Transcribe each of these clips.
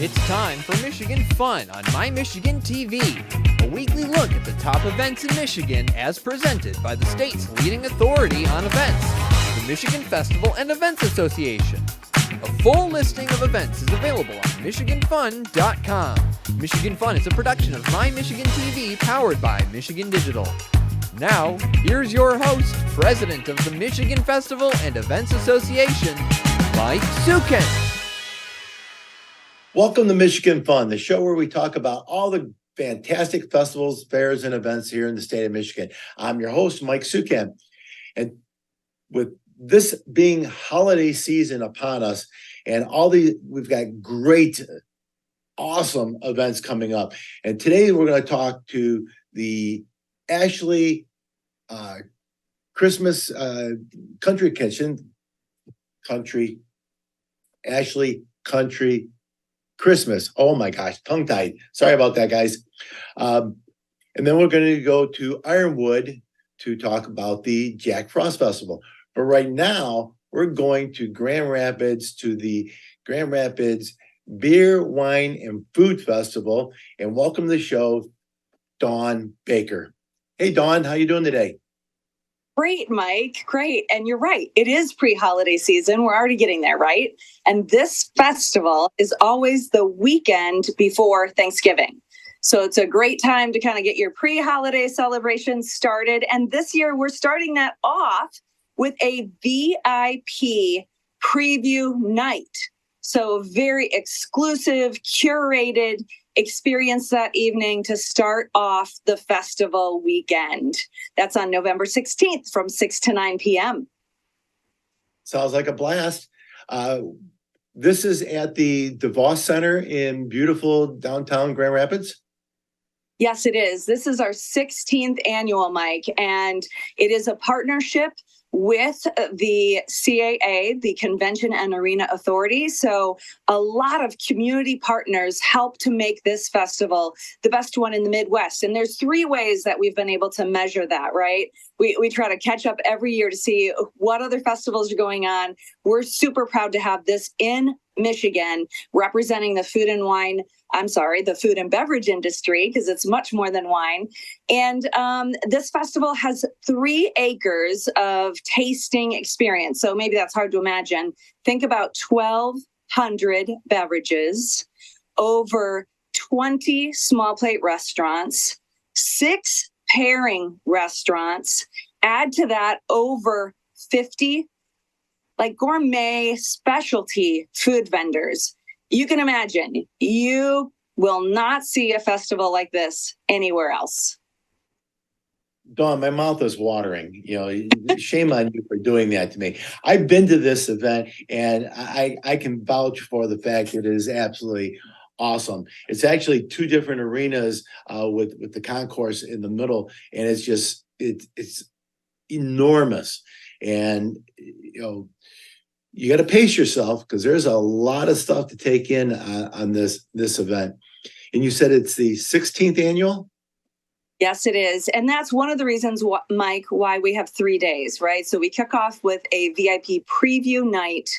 It's time for Michigan Fun on My Michigan TV, a weekly look at the top events in Michigan as presented by the state's leading authority on events, the Michigan Festival and Events Association. A full listing of events is available on MichiganFun.com. Michigan Fun is a production of My Michigan TV powered by Michigan Digital. Now, here's your host, President of the Michigan Festival and Events Association, Mike Sukin. Welcome to Michigan Fun, the show where we talk about all the fantastic festivals, fairs, and events here in the state of Michigan. I'm your host, Mike Sukin. And with this being holiday season upon us, and we've got great, awesome events coming up. And today we're going to talk to the Ashley Christmas Country Kitchen, Ashley Country Christmas. Oh my gosh, tongue-tied. Sorry about that, guys. And then we're going to go to Ironwood to talk about the Jack Frost Festival. But right now, we're going to Grand Rapids to the Grand Rapids Beer, Wine, and Food Festival. And welcome to the show, Dawn Baker. Hey, Dawn, how you doing today? Great, Mike. Great. And you're right. It is pre-holiday season. We're already getting there, right? And this festival is always the weekend before Thanksgiving. So it's a great time to kind of get your pre-holiday celebrations started. And this year we're starting that off with a VIP preview night. So very exclusive, curated experience that evening to start off the festival weekend. That's on November 16th from 6 to 9 p.m. Sounds like a blast. This is at the DeVos Center in beautiful downtown Grand Rapids. Yes, it is. This is our 16th annual, Mike, and it is a partnership with the CAA, the Convention and Arena Authority. So a lot of community partners help to make this festival the best one in the Midwest. And there's three ways that we've been able to measure that, right? We try to catch up every year to see what other festivals are going on. We're super proud to have this in Michigan representing the food and beverage industry, because it's much more than wine. And this festival has 3 acres of tasting experience. So maybe that's hard to imagine. Think about 1,200 beverages, over 20 small plate restaurants, 6 pairing restaurants. Add to that over 50 gourmet specialty food vendors. You can imagine, you will not see a festival like this anywhere else. Dawn, my mouth is watering. Shame on you for doing that to me. I've been to this event, and I can vouch for the fact that it is absolutely awesome. It's actually 2 different arenas with the concourse in the middle, and it's enormous. And you got to pace yourself because there's a lot of stuff to take in on this event. And you said it's the 16th annual? Yes, it is. And that's one of the reasons, Mike, why we have 3 days, right? So we kick off with a VIP preview night.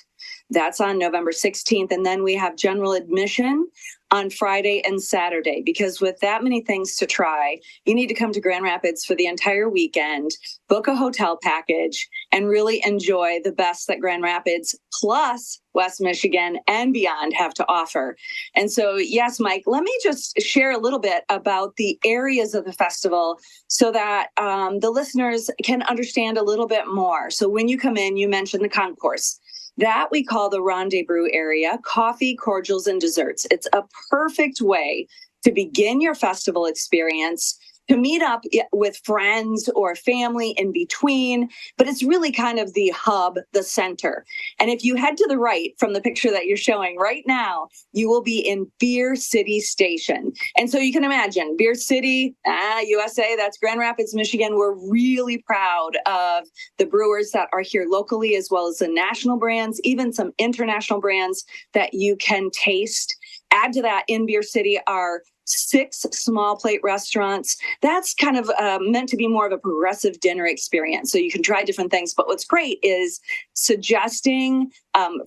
That's on November 16th. And then we have general admission on Friday and Saturday, because with that many things to try, you need to come to Grand Rapids for the entire weekend, book a hotel package, and really enjoy the best that Grand Rapids plus West Michigan and beyond have to offer. And so, yes, Mike, let me just share a little bit about the areas of the festival so that the listeners can understand a little bit more. So when you come in, you mentioned the concourse. That we call the rendezvous area, coffee, cordials, and desserts. It's a perfect way to begin your festival experience, to meet up with friends or family in between, but it's really kind of the hub, the center. And if you head to the right from the picture that you're showing right now, you will be in Beer City Station. And so you can imagine Beer City, USA, that's Grand Rapids, Michigan. We're really proud of the brewers that are here locally, as well as the national brands, even some international brands that you can taste. Add to that, in Beer City are 6 small plate restaurants. That's kind of meant to be more of a progressive dinner experience. So you can try different things. But what's great is suggesting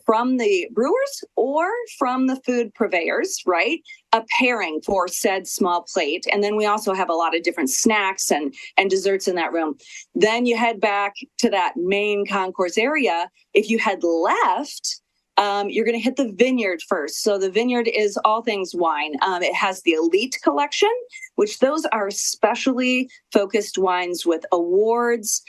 from the brewers or from the food purveyors, right? A pairing for said small plate. And then we also have a lot of different snacks and desserts in that room. Then you head back to that main concourse area. If you head left, you're going to hit the vineyard first. So the vineyard is all things wine. It has the elite collection, which those are specially focused wines with awards.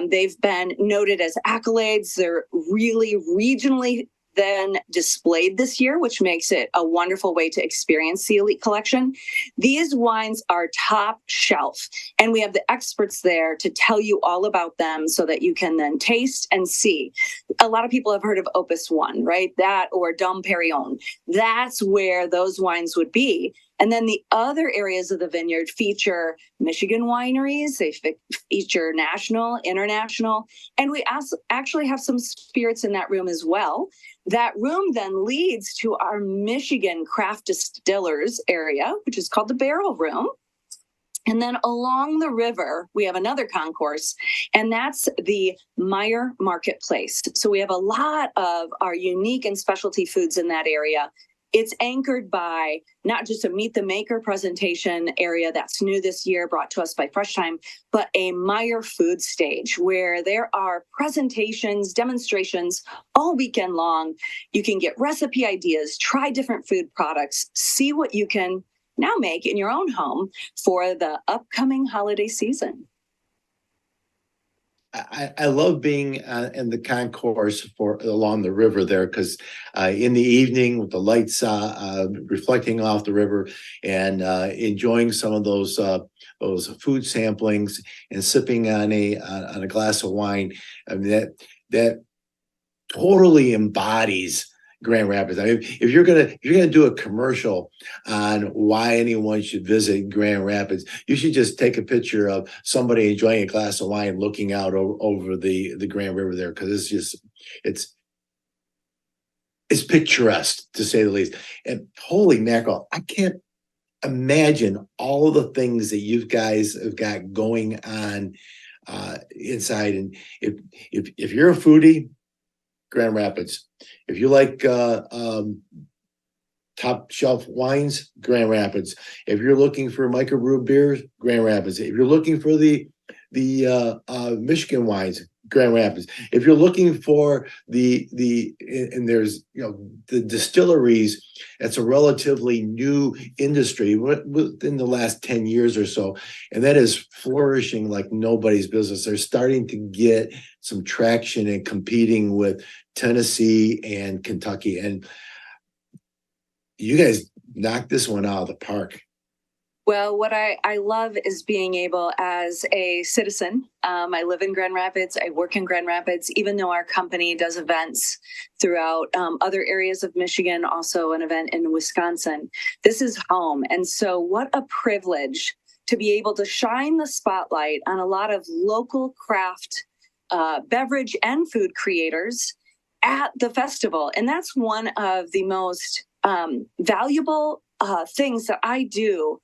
They've been noted as accolades. They're really regionally then displayed this year, which makes it a wonderful way to experience the elite collection. These wines are top shelf, and we have the experts there to tell you all about them so that you can then taste and see. A lot of people have heard of Opus One, right? That or Dom Perignon. That's where those wines would be. And then the other areas of the vineyard feature Michigan wineries. They feature national, international, and we actually have some spirits in that room as well. That room then leads to our Michigan craft distillers area, which is called the Barrel Room. And then along the river, we have another concourse, and that's the Meyer Marketplace. So we have a lot of our unique and specialty foods in that area. It's anchored by not just a Meet the Maker presentation area that's new this year, brought to us by Fresh Time, but a Meyer food stage where there are presentations, demonstrations all weekend long. You can get recipe ideas, try different food products, see what you can now make in your own home for the upcoming holiday season. I love being in the concourse for along the river there, because in the evening with the lights reflecting off the river and enjoying some of those food samplings and sipping on a glass of wine, I mean, that totally embodies Grand Rapids. I mean, if you're gonna do a commercial on why anyone should visit Grand Rapids, you should just take a picture of somebody enjoying a glass of wine, looking out over the Grand River there, because it's picturesque, to say the least. And holy mackerel, I can't imagine all the things that you guys have got going on inside. And if you're a foodie, Grand Rapids. If you like top shelf wines, Grand Rapids. If you're looking for microbrew beers, Grand Rapids. If you're looking for the Michigan wines, Grand Rapids. If you're looking for and there's the distilleries, that's a relatively new industry within the last 10 years or so, and that is flourishing like nobody's business. They're starting to get some traction and competing with Tennessee and Kentucky, and you guys knocked this one out of the park. Well, what I love is being able, as a citizen, I live in Grand Rapids, I work in Grand Rapids, even though our company does events throughout other areas of Michigan, also an event in Wisconsin. This is home. And so what a privilege to be able to shine the spotlight on a lot of local craft beverage and food creators at the festival. And that's one of the most valuable things that I do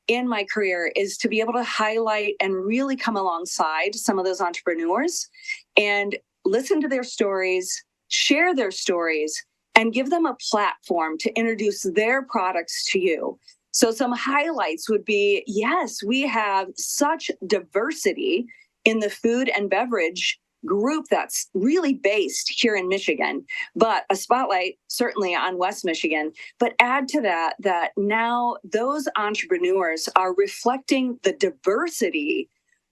in my career, is to be able to highlight and really come alongside some of those entrepreneurs and listen to their stories, share their stories, and give them a platform to introduce their products to you. So some highlights would be, yes, we have such diversity in the food and beverage group that's really based here in Michigan, but a spotlight certainly on West Michigan. But add to that now those entrepreneurs are reflecting the diversity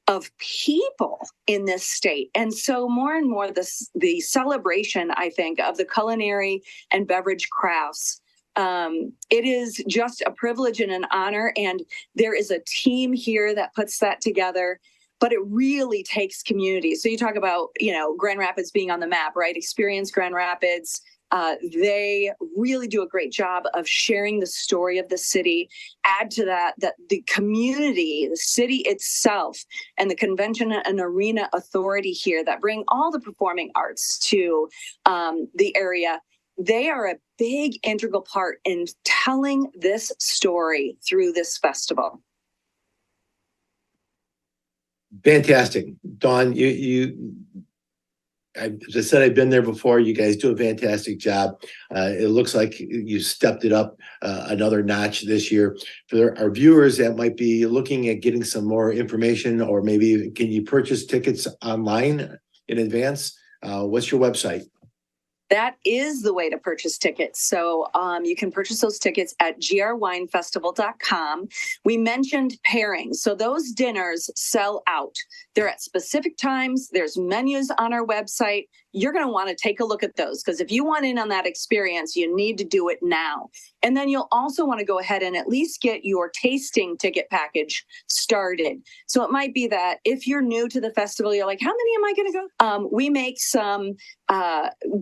of people in this state. And so more and more the celebration, I think, of the culinary and beverage crafts, it is just a privilege and an honor. And there is a team here that puts that together. But it really takes community. So you talk about, Grand Rapids being on the map, right? Experience Grand Rapids. They really do a great job of sharing the story of the city. Add to that the community, the city itself, and the Convention and Arena Authority here that bring all the performing arts to the area. they are a big integral part in telling this story through this festival. Fantastic. Dawn, as I said, I've been there before. You guys do a fantastic job. It looks like you stepped it up another notch this year. For our viewers that might be looking at getting some more information, or maybe can you purchase tickets online in advance? What's your website? That is the way to purchase tickets. So you can purchase those tickets at grwinefestival.com. We mentioned pairings. So those dinners sell out. They're at specific times. There's menus on our website. You're going to want to take a look at those, because if you want in on that experience, you need to do it now. And then you'll also want to go ahead and at least get your tasting ticket package started. So it might be that if you're new to the festival, you're like, how many am I going to go? We make some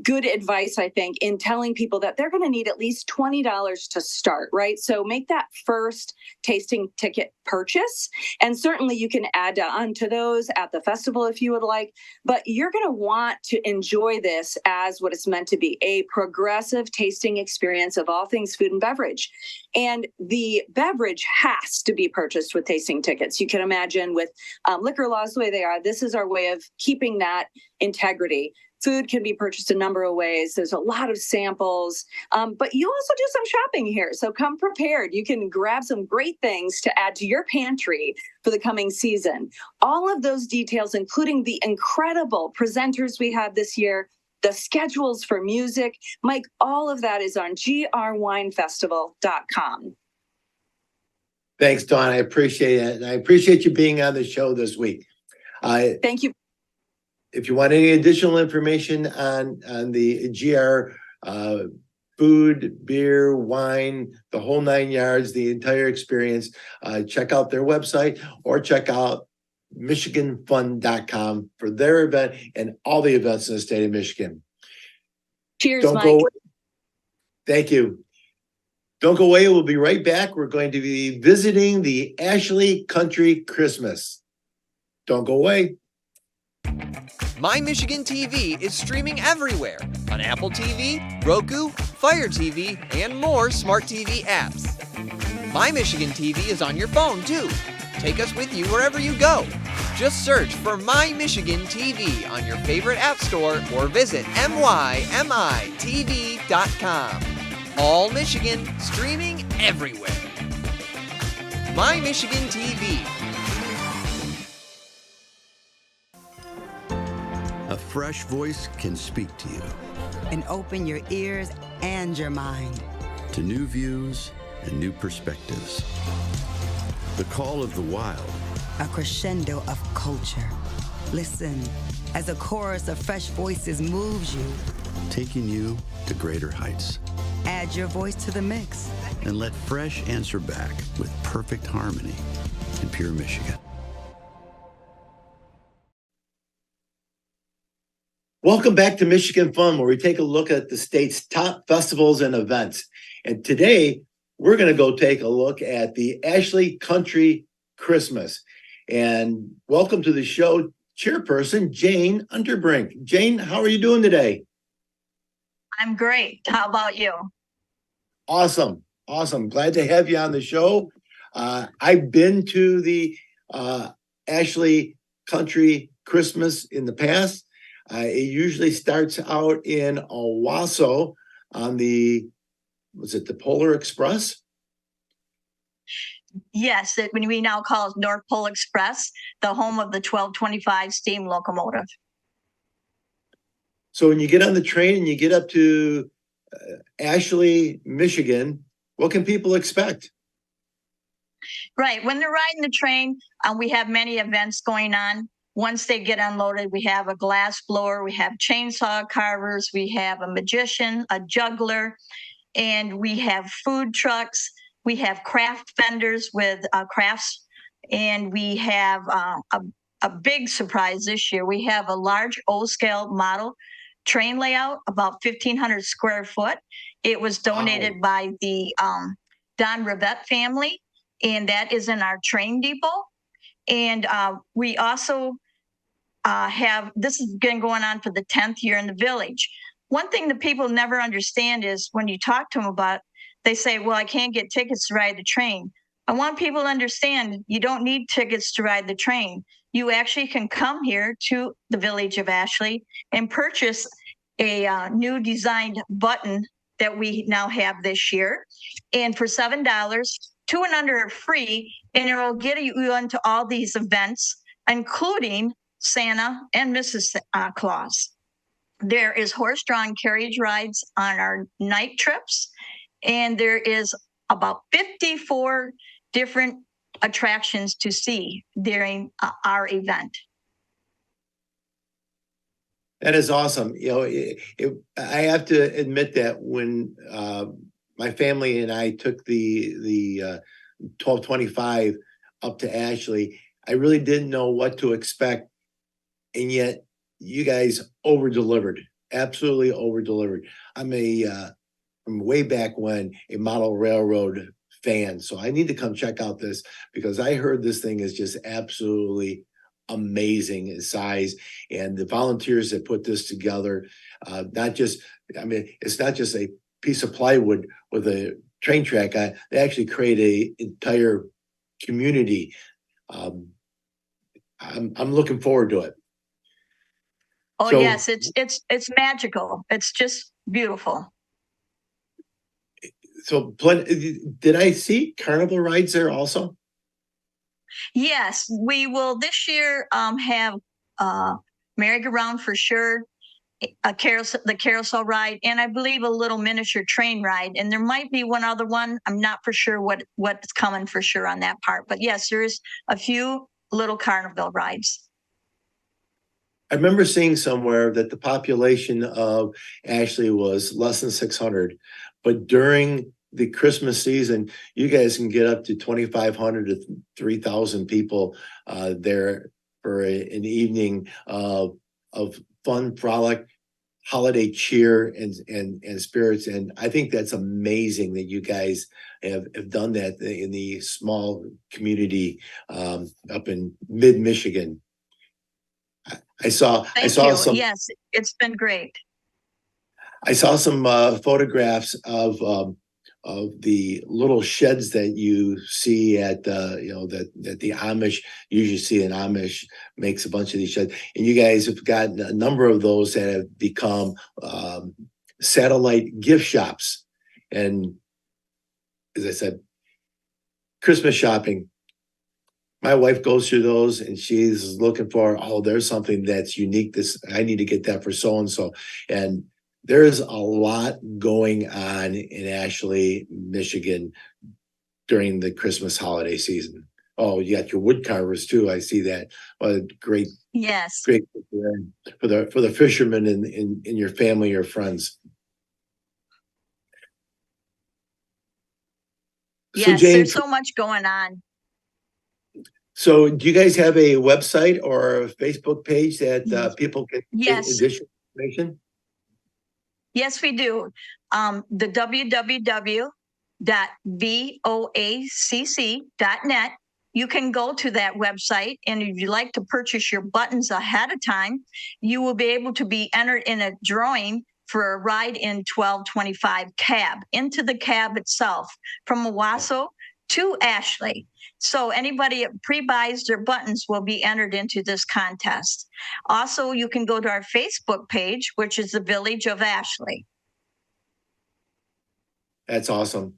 good advice, I think, in telling people that they're going to need at least $20 to start, right? So make that first tasting ticket purchase. And certainly you can add on to those at the festival if you would like, but you're going to want to enjoy this as what it's meant to be, a progressive tasting experience of all things food and beverage. And the beverage has to be purchased with tasting tickets. You can imagine with liquor laws the way they are, this is our way of keeping that integrity. Food can be purchased a number of ways. There's a lot of samples, but you also do some shopping here. So come prepared. You can grab some great things to add to your pantry for the coming season. All of those details, including the incredible presenters we have this year, the schedules for music, Mike, all of that is on grwinefestival.com. Thanks, Dawn. I appreciate it. And I appreciate you being on the show this week. Thank you. If you want any additional information on the GR food, beer, wine, the whole 9 yards, the entire experience, check out their website or check out MichiganFun.com for their event and all the events in the state of Michigan. Cheers, Don't Mike. go away. Thank you. Don't go away. We'll be right back. We're going to be visiting the Ashley Country Christmas. Don't go away. My Michigan TV is streaming everywhere on Apple TV, Roku, Fire TV, and more smart TV apps. My Michigan TV is on your phone too. Take us with you wherever you go. Just search for My Michigan TV on your favorite app store or visit mymitv.com. All Michigan, streaming everywhere. My Michigan TV. A fresh voice can speak to you. And open your ears and your mind to new views and new perspectives. The call of the wild. A crescendo of culture. Listen as a chorus of fresh voices moves you. Taking you to greater heights. Add your voice to the mix. And let fresh answer back with perfect harmony in pure Michigan. Welcome back to Michigan Fun, where we take a look at the state's top festivals and events. And today, we're going to go take a look at the Ashley Country Christmas. And welcome to the show, chairperson Jane Unterbrink. Jane, how are you doing today? I'm great. How about you? Awesome. Glad to have you on the show. I've been to the Ashley Country Christmas in the past. It usually starts out in Owasso on the Polar Express? Yes, we now call it North Pole Express, the home of the 1225 steam locomotive. So when you get on the train and you get up to Ashley, Michigan, what can people expect? Right. When they're riding the train, we have many events going on. Once they get unloaded, we have a glass blower, we have chainsaw carvers, we have a magician, a juggler, and we have food trucks. We have craft vendors with crafts, and we have a big surprise this year. We have a large O-scale model train layout, about 1,500 square foot. It was donated by the Don Rivette family, and that is in our train depot. And we also this has been going on for the 10th year in the village. one thing that people never understand is when you talk to them about, they say, well, I can't get tickets to ride the train. I want people to understand you don't need tickets to ride the train. You actually can come here to the Village of Ashley and purchase a new designed button that we now have this year. And for $7, 2 and under are free, and it will get you into all these events, including Santa and Mrs. Claus. There is horse-drawn carriage rides on our night trips, and there is about 54 different attractions to see during our event. That is awesome. I have to admit that when my family and I took the 1225 up to Ashley, I really didn't know what to expect, and yet you guys over-delivered, absolutely over-delivered. I'm from way back when, a model railroad fan, so I need to come check out this because I heard this thing is just absolutely amazing in size, and the volunteers that put this together, it's not just a piece of plywood with a train track. They actually create a entire community. I'm looking forward to it. Oh, so, yes, it's magical. It's just beautiful. So, did I see carnival rides there also? Yes, we will this year have merry-go-round for sure, the carousel ride, and I believe a little miniature train ride. And there might be one other one. I'm not for sure what's coming for sure on that part. But yes, there is a few little carnival rides. I remember seeing somewhere that the population of Ashley was less than 600, but during the Christmas season, you guys can get up to 2,500 to 3,000 people there for an evening of fun, frolic, holiday cheer, and spirits. And I think that's amazing that you guys have done that in the small community up in mid-Michigan. I saw some. Yes, it's been great. I saw some photographs of the little sheds that you see at that the Amish usually see. An Amish makes a bunch of these sheds, and you guys have gotten a number of those that have become satellite gift shops. And as I said, Christmas shopping. My wife goes through those and she's looking for, there's something that's unique. I need to get that for so and so. And there's a lot going on in Ashley, Michigan during the Christmas holiday season. Oh, you got your wood carvers too. I see that. Great. Yes. Great for the fishermen in your family or friends. Yes, so Jane, there's so much going on. So do you guys have a website or a Facebook page that people can get additional information? Yes, we do. The www.voacc.net. You can go to that website, and if you'd like to purchase your buttons ahead of time, you will be able to be entered in a drawing for a ride in 1225 cab, into the cab itself, from Owasso to Ashley. So anybody that pre-buys their buttons will be entered into this contest. Also, you can go to our Facebook page, which is the Village of Ashley. That's awesome.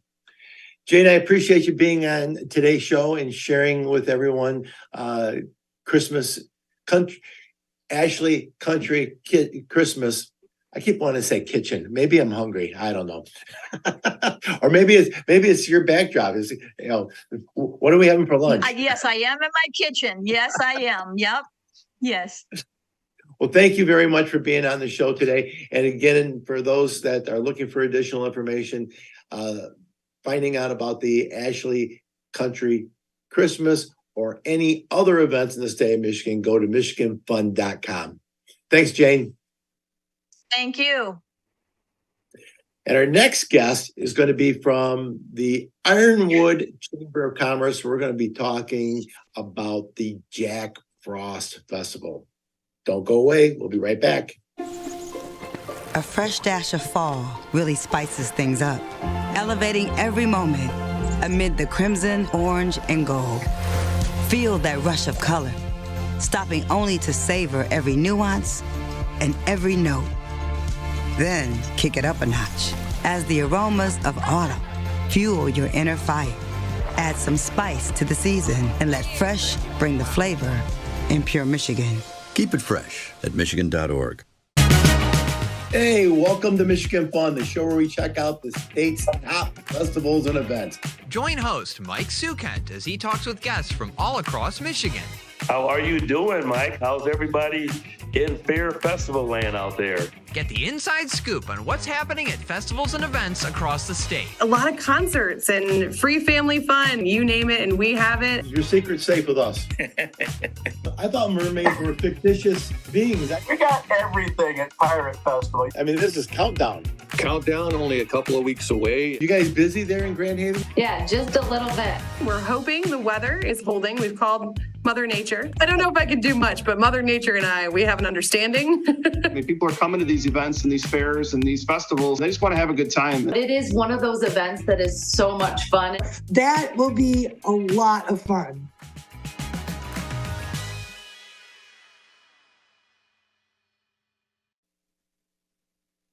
Jane, I appreciate you being on today's show and sharing with everyone Christmas country, Ashley Country Christmas. I keep wanting to say kitchen. Maybe I'm hungry. I don't know. Or maybe it's your backdrop. What are we having for lunch? Yes, I am in my kitchen. Yes, I am. Yep. Yes. Well, thank you very much for being on the show today. And again, for those that are looking for additional information, finding out about the Ashley Country Christmas or any other events in the state of Michigan, go to michiganfun.com. Thanks, Jane. Thank you. And our next guest is going to be from the Ironwood Chamber of Commerce. We're going to be talking about the Jack Frost Festival. Don't go away. We'll be right back. A fresh dash of fall really spices things up, elevating every moment amid the crimson, orange, and gold. Feel that rush of color, stopping only to savor every nuance and every note. Then kick it up a notch as the aromas of autumn fuel your inner fire. Add some spice to the season and let fresh bring the flavor in pure Michigan. Keep it fresh at Michigan.org. Hey, welcome to Michigan Fun, the show where we check out the state's top festivals and events. Join host Mike Sukent as he talks with guests from all across Michigan. How are you doing, Mike? How's everybody in Fair Festival land out there? Get the inside scoop on what's happening at festivals and events across the state. A lot of concerts and free family fun, you name it, and we have it. Your secret's safe with us. I thought mermaids were fictitious beings. We got everything at Pirate Festival. I mean, this is countdown. Countdown, only a couple of weeks away. You guys busy there in Grand Haven? Yeah, just a little bit. We're hoping the weather is holding. We've called Mother Nature. I don't know if I could do much, but Mother Nature and I, we have an understanding. I mean, people are coming to these events and these fairs and these festivals. They just want to have a good time. It is one of those events that is so much fun. That will be a lot of fun.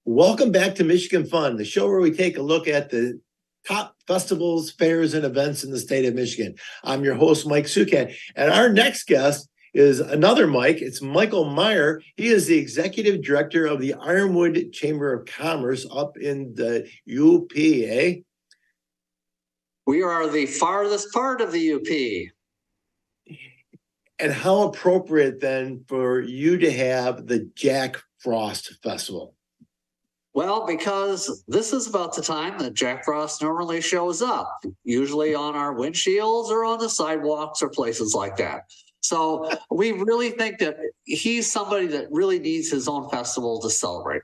Welcome back to Michigan Fun, the show where we take a look at the top festivals, fairs, and events in the state of Michigan. I'm your host, Mike Sukent, and our next guest is another Mike. It's Michael Meyer. He is the executive director of the Ironwood Chamber of Commerce up in the UP. We are the farthest part of the UP. And how appropriate then for you to have the Jack Frost Festival? Well, because this is about the time that Jack Frost normally shows up, usually on our windshields or on the sidewalks or places like that. So we really think that he's somebody that really needs his own festival to celebrate.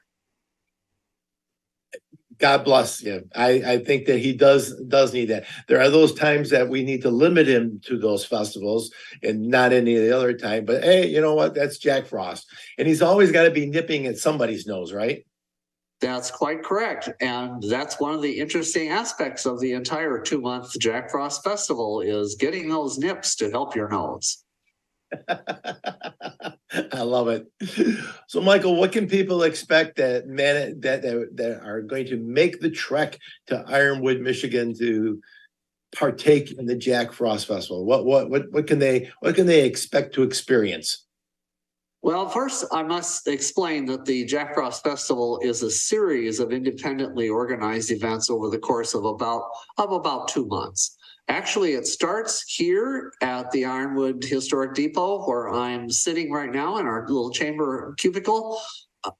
God bless him. I think that he does need that. There are those times that we need to limit him to those festivals and not any of the other time. But hey, you know what? That's Jack Frost. And he's always got to be nipping at somebody's nose, right? That's quite correct. And that's one of the interesting aspects of the entire 2-month Jack Frost Festival is getting those nips to help your nose. I love it. So, Michael, what can people expect that are going to make the trek to Ironwood, Michigan, to partake in the Jack Frost Festival? What can they expect to experience? Well, first, I must explain that the Jack Frost Festival is a series of independently organized events over the course of about 2 months. Actually, it starts here at the Ironwood Historic Depot, where I'm sitting right now in our little chamber cubicle.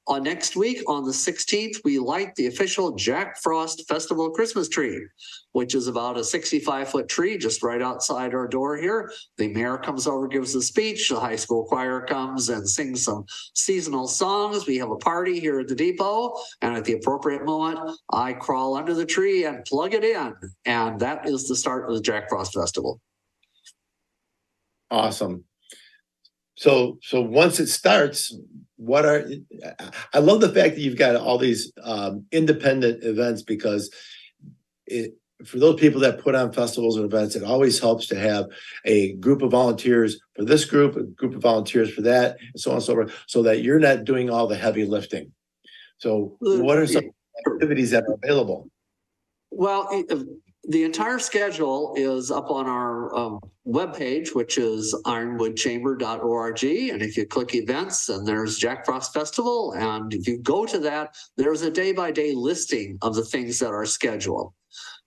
Next week, on the 16th, we light the official Jack Frost Festival Christmas tree, which is about a 65-foot tree just right outside our door here. The mayor comes over, gives a speech. The high school choir comes and sings some seasonal songs. We have a party here at the depot, and at the appropriate moment, I crawl under the tree and plug it in, and that is the start of the Jack Frost Festival. Awesome. So once it starts, I love the fact that you've got all these independent events, because for those people that put on festivals and events, it always helps to have a group of volunteers for this group, a group of volunteers for that, and so on and so forth, so that you're not doing all the heavy lifting. So what are some activities that are available? Well, the entire schedule is up on our webpage, which is ironwoodchamber.org. And if you click events, and there's Jack Frost Festival, and if you go to that, there's a day-by-day listing of the things that are scheduled.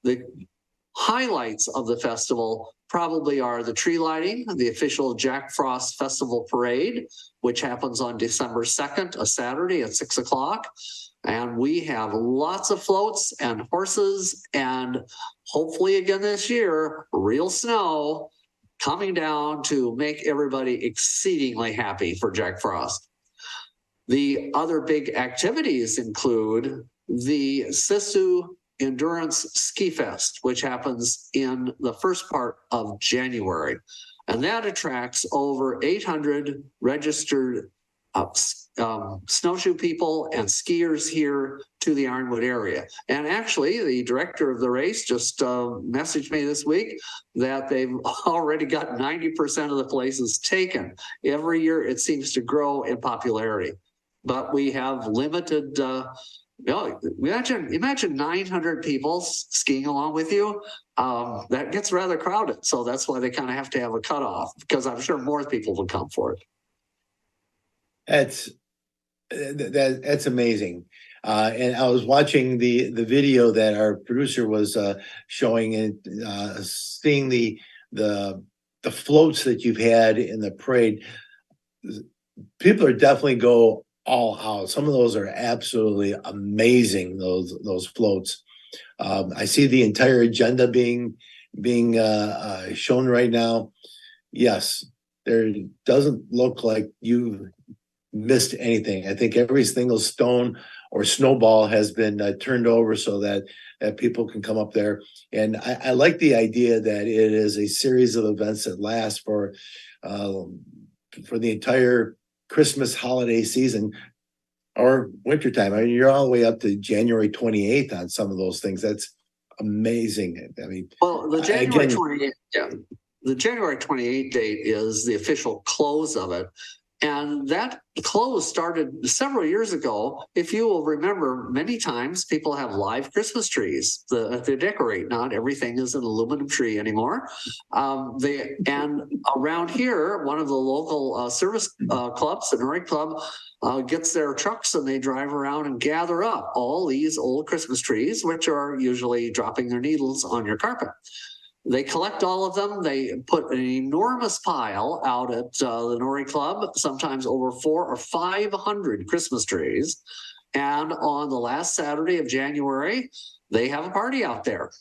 The highlights of the festival probably are the tree lighting, the official Jack Frost Festival Parade, which happens on December 2nd, a Saturday at 6 o'clock. And we have lots of floats and horses, and hopefully again this year, real snow coming down to make everybody exceedingly happy for Jack Frost. The other big activities include the Sisu Endurance Ski Fest, which happens in the first part of January. And that attracts over 800 registered snowshoe people and skiers here to the Ironwood area. And actually, the director of the race just messaged me this week that they've already got 90% of the places taken. Every year, it seems to grow in popularity. But we have limited, imagine 900 people skiing along with you. That gets rather crowded. So that's why they kind of have to have a cutoff, because I'm sure more people will come for it. That's amazing. And I was watching the video that our producer was showing, and seeing the floats that you've had in the parade. People are definitely go all out. Some of those are absolutely amazing. Those floats. I see the entire agenda being shown right now. Yes, there doesn't look like you missed anything. I think every single stone or snowball has been turned over so that people can come up there. And I like the idea that it is a series of events that last for the entire Christmas holiday season or wintertime. I mean, you're all the way up to January 28th on some of those things. That's amazing. I mean, well, the January 28th, the January 28th date is the official close of it. And that close started several years ago. If you will remember, many times people have live Christmas trees that they decorate. Not everything is an aluminum tree anymore. And around here, one of the local service clubs, the Nori Club, gets their trucks and they drive around and gather up all these old Christmas trees, which are usually dropping their needles on your carpet. They collect all of them. They put an enormous pile out at the Nori Club, sometimes over 400 or 500 Christmas trees. And on the last Saturday of January, they have a party out there.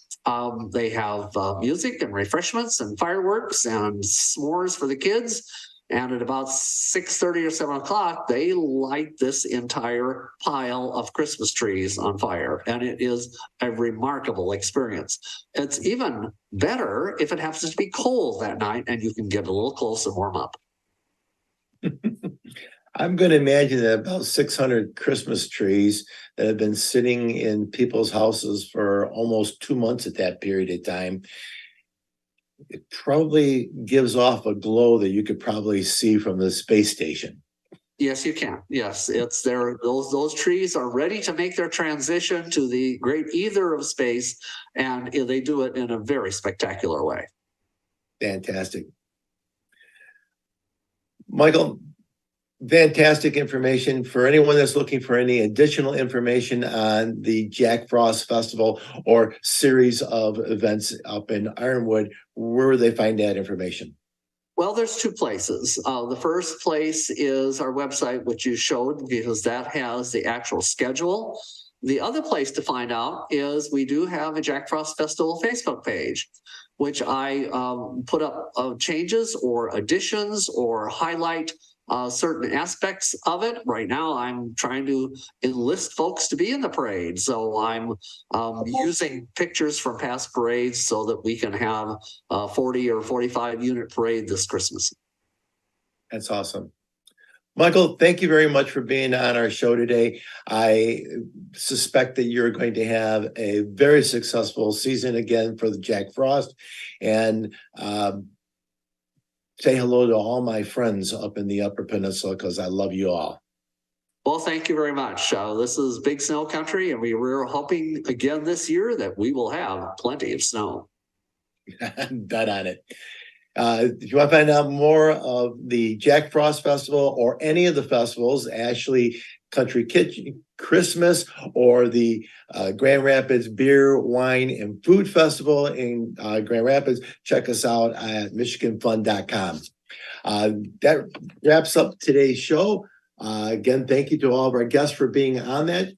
They have music and refreshments and fireworks and s'mores for the kids. And at about 6:30 or 7 o'clock, they light this entire pile of Christmas trees on fire. And it is a remarkable experience. It's even better if it happens to be cold that night and you can get a little close and warm up. I'm going to imagine that about 600 Christmas trees that have been sitting in people's houses for almost 2 months at that period of time, it probably gives off a glow that you could probably see from the space station. Yes, you can. Yes, it's there. Those trees are ready to make their transition to the great ether of space, and they do it in a very spectacular way. Fantastic. Michael, fantastic information. For anyone that's looking for any additional information on the Jack Frost Festival or series of events up in Ironwood, where would they find that information? Well, there's two places. The first place is our website, which you showed, because that has the actual schedule. The other place to find out is we do have a Jack Frost Festival Facebook page, which I put up changes or additions or highlight certain aspects of it. Right now, I'm trying to enlist folks to be in the parade. So I'm using pictures from past parades so that we can have a 40 or 45 unit parade this Christmas. That's awesome. Michael, thank you very much for being on our show today. I suspect that you're going to have a very successful season again for the Jack Frost. And say hello to all my friends up in the Upper Peninsula, because I love you all. Well, thank you very much. This is Big Snow Country, and we were hoping again this year that we will have plenty of snow. Bet on it. If you want to find out more of the Jack Frost Festival or any of the festivals, Ashley Country Kitchen Christmas or the Grand Rapids Beer, Wine, and Food Festival in Grand Rapids, check us out at MichiganFun.com. That wraps up today's show. Again, thank you to all of our guests for being on that,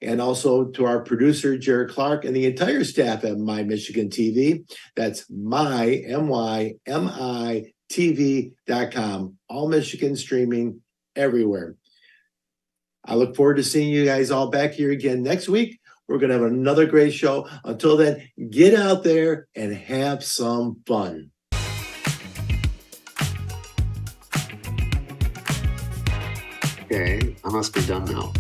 and also to our producer, Jared Clark, and the entire staff at My Michigan TV. That's MyMiTV.com. All Michigan streaming everywhere. I look forward to seeing you guys all back here again next week. We're going to have another great show. Until then, get out there and have some fun. Okay, I must be done now.